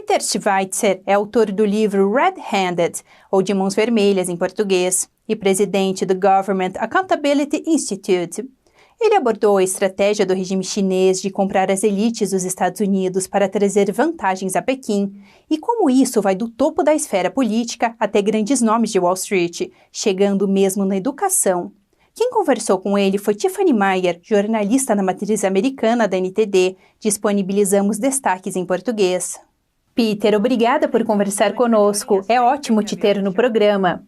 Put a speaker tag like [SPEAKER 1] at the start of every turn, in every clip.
[SPEAKER 1] Peter Schweitzer é autor do livro Red-Handed, ou De Mãos Vermelhas em português, e presidente do Government Accountability Institute. Ele abordou a estratégia do regime chinês de comprar as elites dos Estados Unidos para trazer vantagens a Pequim e como isso vai do topo da esfera política até grandes nomes de Wall Street, chegando mesmo na educação. Quem conversou com ele foi Tiffany Meier, jornalista na matriz americana da NTD. Disponibilizamos destaques em português. Peter, obrigada por conversar conosco. É ótimo te ter no programa.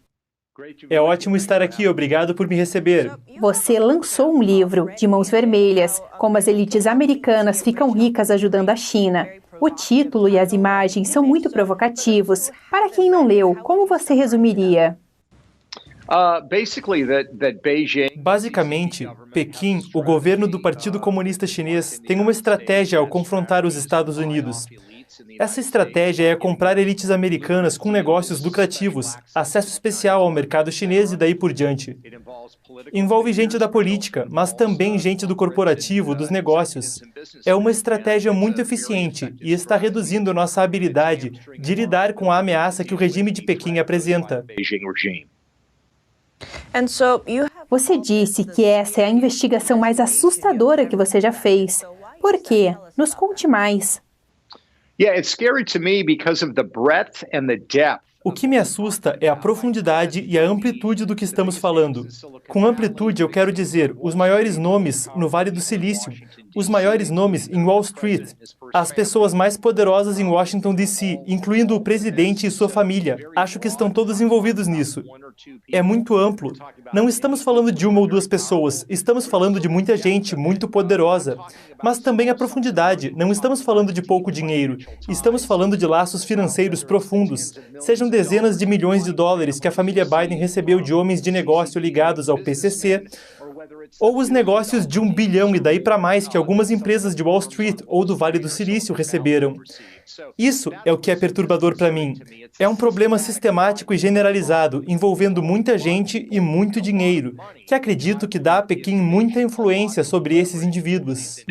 [SPEAKER 2] É ótimo estar aqui, obrigado por me receber.
[SPEAKER 1] Você lançou um livro, De Mãos Vermelhas, como as elites americanas ficam ricas ajudando a China. O título e as imagens são muito provocativos. Para quem não leu, como você resumiria?
[SPEAKER 2] Basicamente, Pequim, o governo do Partido Comunista Chinês, tem uma estratégia ao confrontar os Estados Unidos. Essa estratégia é comprar elites americanas com negócios lucrativos, acesso especial ao mercado chinês e daí por diante. Envolve gente da política, mas também gente do corporativo, dos negócios. É uma estratégia muito eficiente e está reduzindo nossa habilidade de lidar com a ameaça que o regime de Pequim apresenta.
[SPEAKER 1] Você disse que essa é a investigação mais assustadora que você já fez. Por quê? Nos conte mais.
[SPEAKER 2] O que me assusta é a profundidade e a amplitude do que estamos falando. Com amplitude, eu quero dizer os maiores nomes no Vale do Silício, os maiores nomes em Wall Street, as pessoas mais poderosas em Washington, D.C., incluindo o presidente e sua família. Acho que estão todos envolvidos nisso. É muito amplo. Não estamos falando de uma ou duas pessoas, estamos falando de muita gente muito poderosa. Mas também a profundidade. Não estamos falando de pouco dinheiro. Estamos falando de laços financeiros profundos. Sejam dezenas de milhões de dólares que a família Biden recebeu de homens de negócio ligados ao PCC, ou os negócios de 1 bilhão e daí para mais que algumas empresas de Wall Street ou do Vale do Silício receberam. Isso é o que é perturbador para mim. É um problema sistemático e generalizado, envolvendo muita gente e muito dinheiro, que acredito que dá a Pequim muita influência sobre esses indivíduos.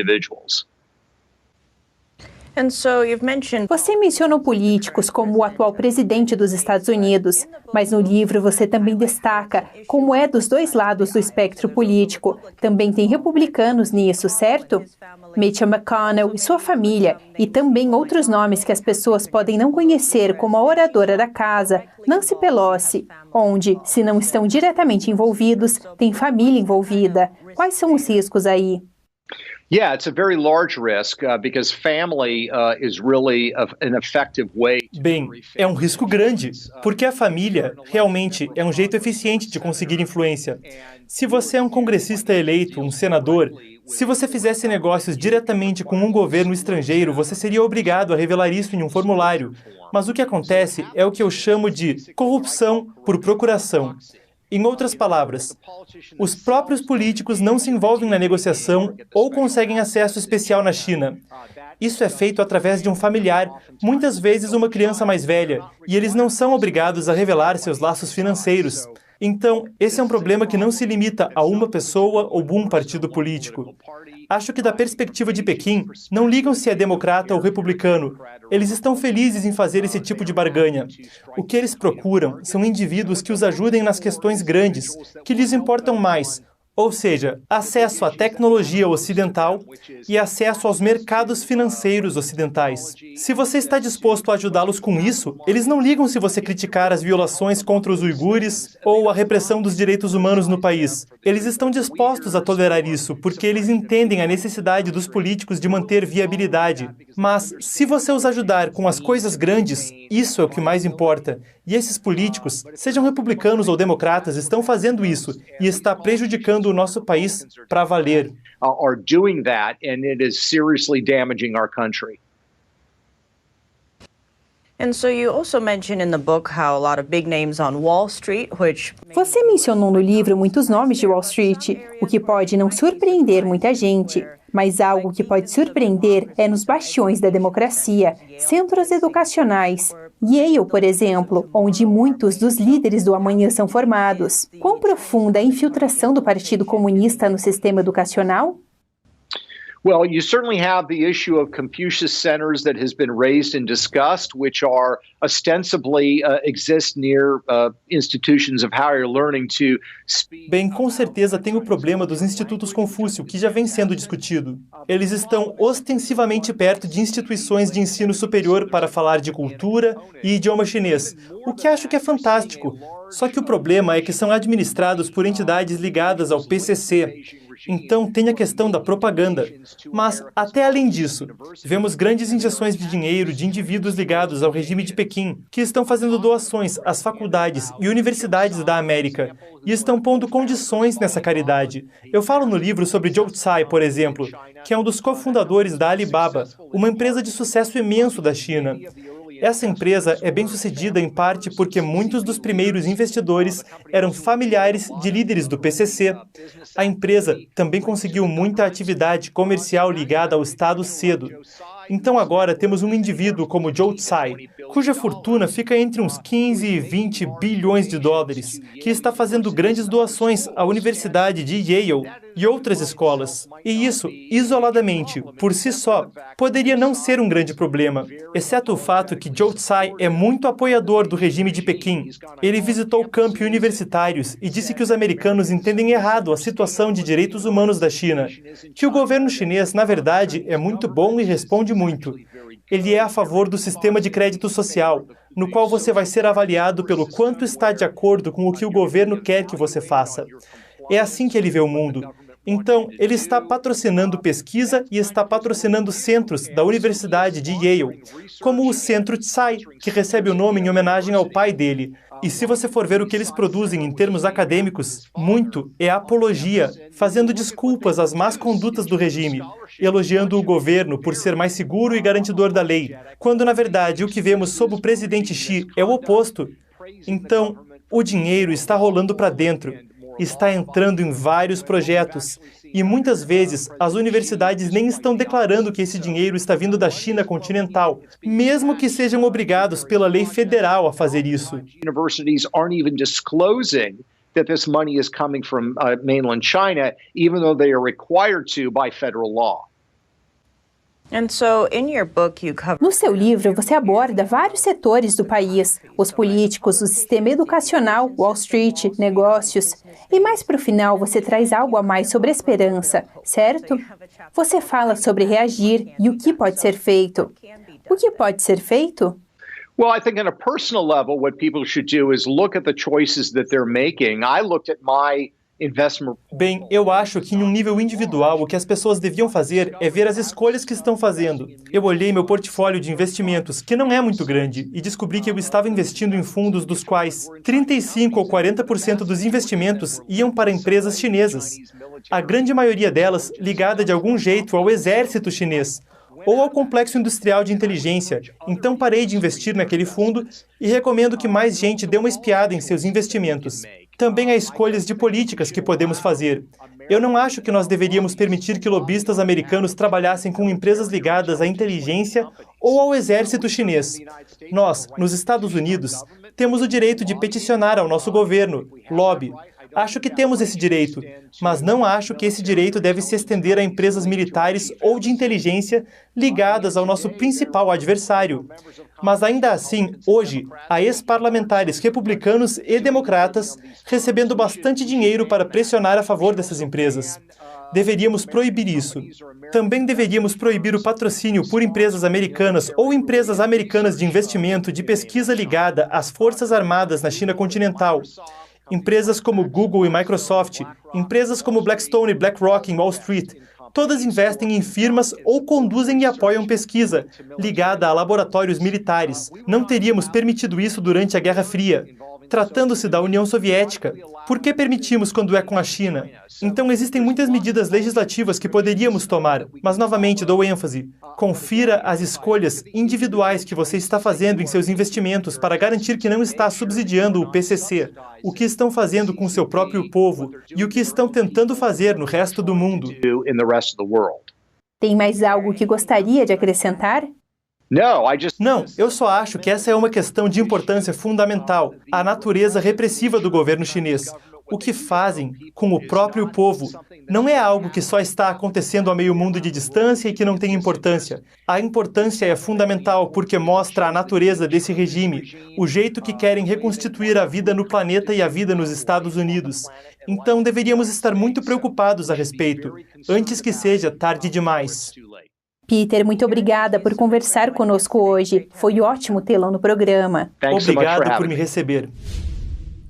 [SPEAKER 1] Você mencionou políticos como o atual presidente dos Estados Unidos, mas no livro você também destaca como é dos dois lados do espectro político. Também tem republicanos nisso, certo? Mitch McConnell e sua família, e também outros nomes que as pessoas podem não conhecer, como a oradora da casa, Nancy Pelosi, onde, se não estão diretamente envolvidos, tem família envolvida. Quais são os riscos aí?
[SPEAKER 2] Bem, é um risco grande, porque a família realmente é um jeito eficiente de conseguir influência. Se você é um congressista eleito, um senador, se você fizesse negócios diretamente com um governo estrangeiro, você seria obrigado a revelar isso em um formulário. Mas o que acontece é o que eu chamo de corrupção por procuração. Em outras palavras, os próprios políticos não se envolvem na negociação ou conseguem acesso especial na China. Isso é feito através de um familiar, muitas vezes uma criança mais velha, e eles não são obrigados a revelar seus laços financeiros. Então, esse é um problema que não se limita a uma pessoa ou um partido político. Acho que da perspectiva de Pequim, não ligam se é democrata ou republicano. Eles estão felizes em fazer esse tipo de barganha. O que eles procuram são indivíduos que os ajudem nas questões grandes, que lhes importam mais. Ou seja, acesso à tecnologia ocidental e acesso aos mercados financeiros ocidentais. Se você está disposto a ajudá-los com isso, eles não ligam se você criticar as violações contra os uigures ou a repressão dos direitos humanos no país. Eles estão dispostos a tolerar isso, porque eles entendem a necessidade dos políticos de manter viabilidade. Mas, se você os ajudar com as coisas grandes, isso é o que mais importa. E esses políticos, sejam republicanos ou democratas, estão fazendo isso e está prejudicando o nosso país para valer.
[SPEAKER 1] Você mencionou no livro muitos nomes de Wall Street, o que pode não surpreender muita gente. Mas algo que pode surpreender é nos bastiões da democracia, centros educacionais. Yale, por exemplo, onde muitos dos líderes do amanhã são formados. Quão profunda é a infiltração do Partido Comunista no sistema educacional?
[SPEAKER 3] Well, you certainly have the issue of Confucius centers that has been raised and discussed, which are ostensibly exist near institutions of higher learning to speak.
[SPEAKER 2] Bem, com certeza tem o problema dos institutos Confúcio, que já vem sendo discutido. Eles estão ostensivamente perto de instituições de ensino superior para falar de cultura e idioma chinês, o que acho que é fantástico. Só que o problema é que são administrados por entidades ligadas ao PCC. Então, tem a questão da propaganda. Mas, até além disso, vemos grandes injeções de dinheiro de indivíduos ligados ao regime de Pequim, que estão fazendo doações às faculdades e universidades da América, e estão pondo condições nessa caridade. Eu falo no livro sobre Joe Tsai, por exemplo, que é um dos cofundadores da Alibaba, uma empresa de sucesso imenso da China. Essa empresa é bem-sucedida em parte porque muitos dos primeiros investidores eram familiares de líderes do PCC. A empresa também conseguiu muita atividade comercial ligada ao Estado cedo. Então agora temos um indivíduo como Joe Tsai, cuja fortuna fica entre uns 15 e 20 bilhões de dólares, que está fazendo grandes doações à Universidade de Yale e outras escolas. E isso, isoladamente, por si só, poderia não ser um grande problema, exceto o fato que Joe Tsai é muito apoiador do regime de Pequim. Ele visitou campi universitários e disse que os americanos entendem errado a situação de direitos humanos da China, que o governo chinês, na verdade, é muito bom e responde muito. Ele é a favor do sistema de crédito social, no qual você vai ser avaliado pelo quanto está de acordo com o que o governo quer que você faça. É assim que ele vê o mundo. Então, ele está patrocinando pesquisa e está patrocinando centros da Universidade de Yale, como o Centro Tsai, que recebe o nome em homenagem ao pai dele. E se você for ver o que eles produzem em termos acadêmicos, muito é apologia, fazendo desculpas às más condutas do regime, elogiando o governo por ser mais seguro e garantidor da lei, quando, na verdade, o que vemos sob o presidente Xi é o oposto. Então, o dinheiro está rolando para dentro, está entrando em vários projetos, e muitas vezes as universidades nem estão declarando que esse dinheiro está vindo da China continental, mesmo que sejam obrigados pela lei federal a fazer isso.
[SPEAKER 3] Universities aren't even disclosing that this money is coming from mainland China, even though they are required to by federal law.
[SPEAKER 1] No seu livro, você aborda vários setores do país, os políticos, o sistema educacional, Wall Street, negócios. E mais para o final, você traz algo a mais sobre esperança, certo? Você fala sobre reagir e o que pode ser feito. O que pode ser feito?
[SPEAKER 3] Well, I think on a personal level, what people should do is look at the choices that they're making. I looked at my investment.
[SPEAKER 2] Bem, eu acho que em um nível individual o que as pessoas deviam fazer é ver as escolhas que estão fazendo. Eu olhei meu portfólio de investimentos, que não é muito grande, e descobri que eu estava investindo em fundos dos quais 35 ou 40% dos investimentos iam para empresas chinesas. A grande maioria delas ligada de algum jeito ao exército chinês ou ao complexo industrial de inteligência. Então parei de investir naquele fundo e recomendo que mais gente dê uma espiada em seus investimentos. Também há escolhas de políticas que podemos fazer. Eu não acho que nós deveríamos permitir que lobistas americanos trabalhassem com empresas ligadas à inteligência ou ao exército chinês. Nós, nos Estados Unidos, temos o direito de peticionar ao nosso governo, lobby. Acho que temos esse direito, mas não acho que esse direito deve se estender a empresas militares ou de inteligência ligadas ao nosso principal adversário. Mas ainda assim, hoje, há ex-parlamentares republicanos e democratas recebendo bastante dinheiro para pressionar a favor dessas empresas. Deveríamos proibir isso. Também deveríamos proibir o patrocínio por empresas americanas ou empresas americanas de investimento de pesquisa ligada às Forças Armadas na China continental. Empresas como Google e Microsoft, empresas como Blackstone e BlackRock em Wall Street, todas investem em firmas ou conduzem e apoiam pesquisa ligada a laboratórios militares. Não teríamos permitido isso durante a Guerra Fria. Tratando-se da União Soviética, por que permitimos quando é com a China? Então existem muitas medidas legislativas que poderíamos tomar, mas novamente dou ênfase. Confira as escolhas individuais que você está fazendo em seus investimentos para garantir que não está subsidiando o PCC, o que estão fazendo com seu próprio povo e o que estão tentando fazer no resto do mundo.
[SPEAKER 1] Tem mais algo que gostaria de acrescentar?
[SPEAKER 2] Não, eu só acho que essa é uma questão de importância fundamental, a natureza repressiva do governo chinês. o que fazem com o próprio povo, não é algo que só está acontecendo a meio mundo de distância e que não tem importância. A importância é fundamental porque mostra a natureza desse regime, o jeito que querem reconstituir a vida no planeta e a vida nos Estados Unidos. Então, deveríamos estar muito preocupados a respeito, antes que seja tarde demais.
[SPEAKER 1] Peter, muito obrigada por conversar conosco hoje. Foi ótimo tê-lo no programa.
[SPEAKER 2] Obrigado por me receber.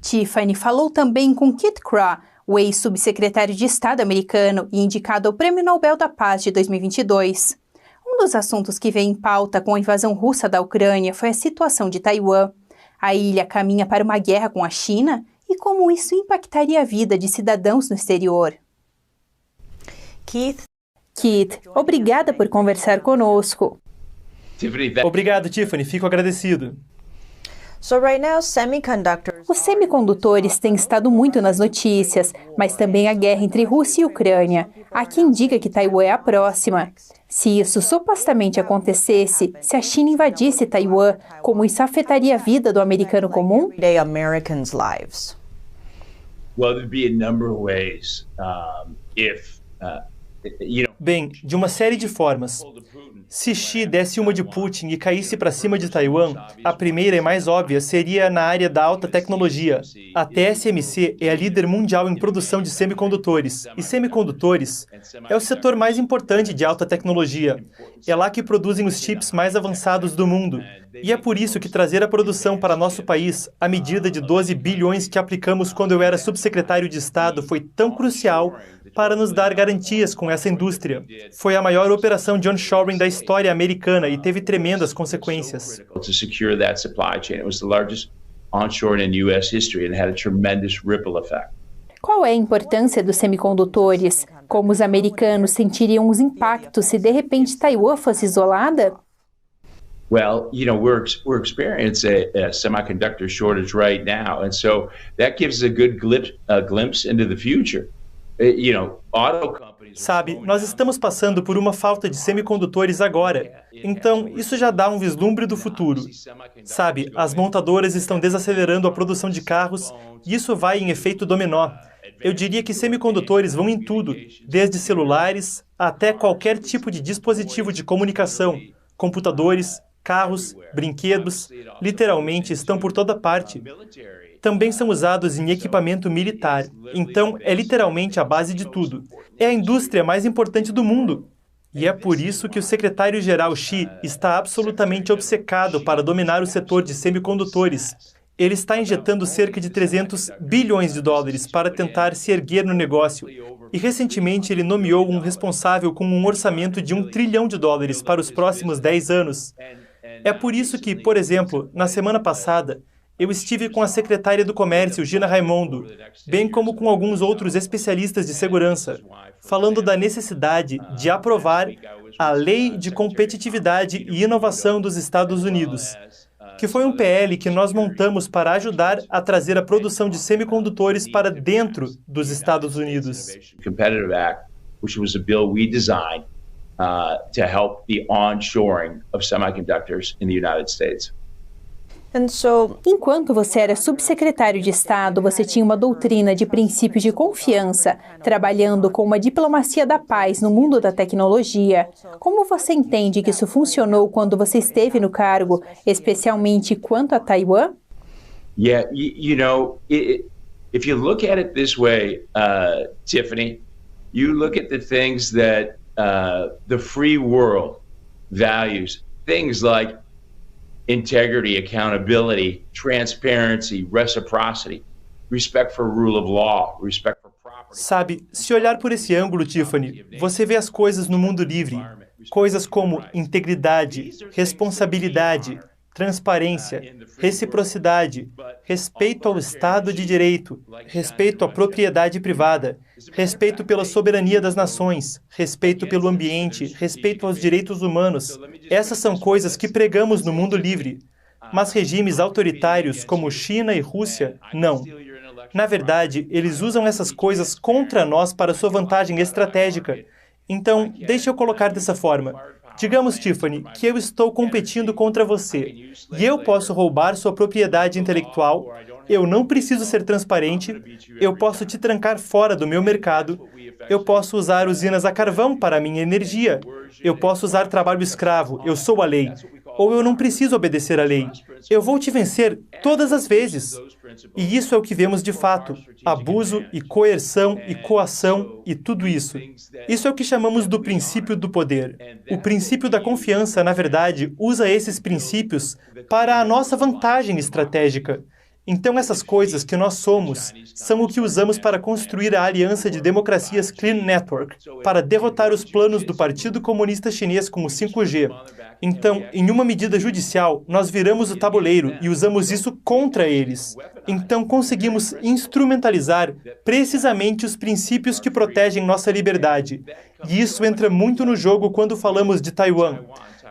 [SPEAKER 1] Tiffany falou também com Kit Krah, o ex-subsecretário de Estado americano e indicado ao Prêmio Nobel da Paz de 2022. Um dos assuntos que veio em pauta com a invasão russa da Ucrânia foi a situação de Taiwan. A ilha caminha para uma guerra com a China e como isso impactaria a vida de cidadãos no exterior. Kit, obrigada por conversar conosco.
[SPEAKER 2] Obrigado, Tiffany. Fico agradecido.
[SPEAKER 1] Os semicondutores têm estado muito nas notícias, mas também a guerra entre Rússia e Ucrânia. Há quem diga que Taiwan é a próxima. Se isso supostamente acontecesse, se a China invadisse Taiwan, como isso afetaria a vida do americano comum?
[SPEAKER 2] Bem, de uma série de formas. Se Xi desse uma de Putin e caísse para cima de Taiwan, a primeira e mais óbvia seria na área da alta tecnologia. A TSMC é a líder mundial em produção de semicondutores. E semicondutores é o setor mais importante de alta tecnologia. É lá que produzem os chips mais avançados do mundo. E é por isso que trazer a produção para nosso país, a medida de 12 bilhões que aplicamos quando eu era subsecretário de Estado, foi tão crucial para nos dar garantias com essa indústria. Foi a maior operação de onshoring da história americana e teve tremendas consequências.
[SPEAKER 1] Qual é a importância dos semicondutores? Como os americanos sentiriam os impactos se de repente Taiwan fosse isolada?
[SPEAKER 4] Well, we're experiencing a semiconductor shortage right now, and so that gives a good glimpse into the future.
[SPEAKER 2] Sabe, nós estamos passando por uma falta de semicondutores agora. Então, isso já dá um vislumbre do futuro. Sabe, as montadoras estão desacelerando a produção de carros e isso vai em efeito dominó. Eu diria que semicondutores vão em tudo, desde celulares até qualquer tipo de dispositivo de comunicação, computadores, carros, brinquedos, literalmente estão por toda parte. Também são usados em equipamento militar. Então, é literalmente a base de tudo. É a indústria mais importante do mundo. E é por isso que o secretário-geral Xi está absolutamente obcecado para dominar o setor de semicondutores. Ele está injetando cerca de 300 bilhões de dólares para tentar se erguer no negócio. E recentemente ele nomeou um responsável com um orçamento de $1 trilhão para os próximos 10 anos. É por isso que, por exemplo, na semana passada, eu estive com a secretária do Comércio, Gina Raimondo, bem como com alguns outros especialistas de segurança, falando da necessidade de aprovar a Lei de Competitividade e Inovação dos Estados Unidos, que foi um PL que nós montamos para ajudar a trazer a produção de semicondutores para dentro dos Estados Unidos.
[SPEAKER 4] Competitive Act, which was a bill we designed to help the onshoring of semiconductors in the United States.
[SPEAKER 1] Enquanto você era subsecretário de Estado, você tinha uma doutrina de princípios de confiança, trabalhando com uma diplomacia da paz no mundo da tecnologia. Como você entende que isso funcionou quando você esteve no cargo, especialmente quanto a Taiwan?
[SPEAKER 4] Yeah, if you look at it this way, Tiffany, you look at the things that the free world values, things like integrity, accountability, transparency, reciprocity, respect for rule of law, respect for property.
[SPEAKER 2] Sabe, se olhar por esse ângulo, Tiffany, você vê as coisas no mundo livre. Coisas como integridade, responsabilidade, transparência, reciprocidade, respeito ao Estado de Direito, respeito à propriedade privada, respeito pela soberania das nações, respeito pelo ambiente, respeito aos direitos humanos. Essas são coisas que pregamos no mundo livre. Mas regimes autoritários como China e Rússia, não. Na verdade, eles usam essas coisas contra nós para sua vantagem estratégica. Então, deixe eu colocar dessa forma. Digamos, Tiffany, que eu estou competindo contra você, e eu posso roubar sua propriedade intelectual, Eu não preciso ser transparente, eu posso te trancar fora do meu mercado, eu posso usar usinas a carvão para a minha energia, eu posso usar trabalho escravo, eu sou a lei. Ou eu não preciso obedecer à lei. Eu vou te vencer todas as vezes. E isso é o que vemos de fato. Abuso e coerção e coação e tudo isso. Isso é o que chamamos do princípio do poder. O princípio da confiança, na verdade, usa esses princípios para a nossa vantagem estratégica. Então essas coisas que nós somos são o que usamos para construir a Aliança de Democracias Clean Network, para derrotar os planos do Partido Comunista Chinês com o 5G. Então, em uma medida judicial, nós viramos o tabuleiro e usamos isso contra eles. Então conseguimos instrumentalizar precisamente os princípios que protegem nossa liberdade. E isso entra muito no jogo quando falamos de Taiwan.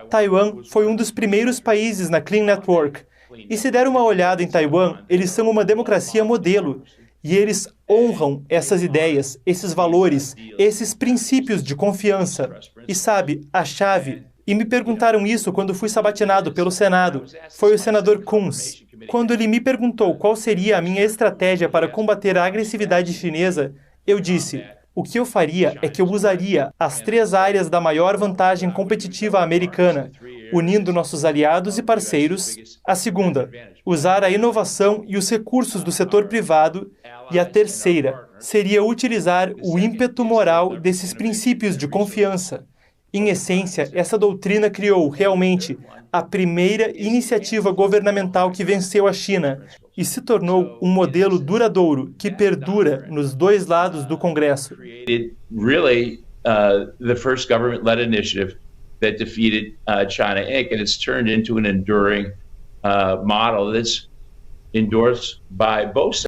[SPEAKER 2] Taiwan foi um dos primeiros países na Clean Network. E se der uma olhada em Taiwan, eles são uma democracia modelo. E eles honram essas ideias, esses valores, esses princípios de confiança. E sabe, a chave... E me perguntaram isso quando fui sabatinado pelo Senado. Foi o senador Coons. Quando ele me perguntou qual seria a minha estratégia para combater a agressividade chinesa, eu disse... O que eu faria é que eu usaria as 3 áreas da maior vantagem competitiva americana, unindo nossos aliados e parceiros. A segunda, usar a inovação e os recursos do setor privado. E a terceira, seria utilizar o ímpeto moral desses princípios de confiança. Em essência, essa doutrina criou, realmente, a primeira iniciativa governamental que venceu a China e se tornou um modelo duradouro que perdura nos 2 lados do Congresso.
[SPEAKER 4] Really, the first government-led initiative that defeated China Inc., and it's turned into an enduring model that's endorsed by both sides.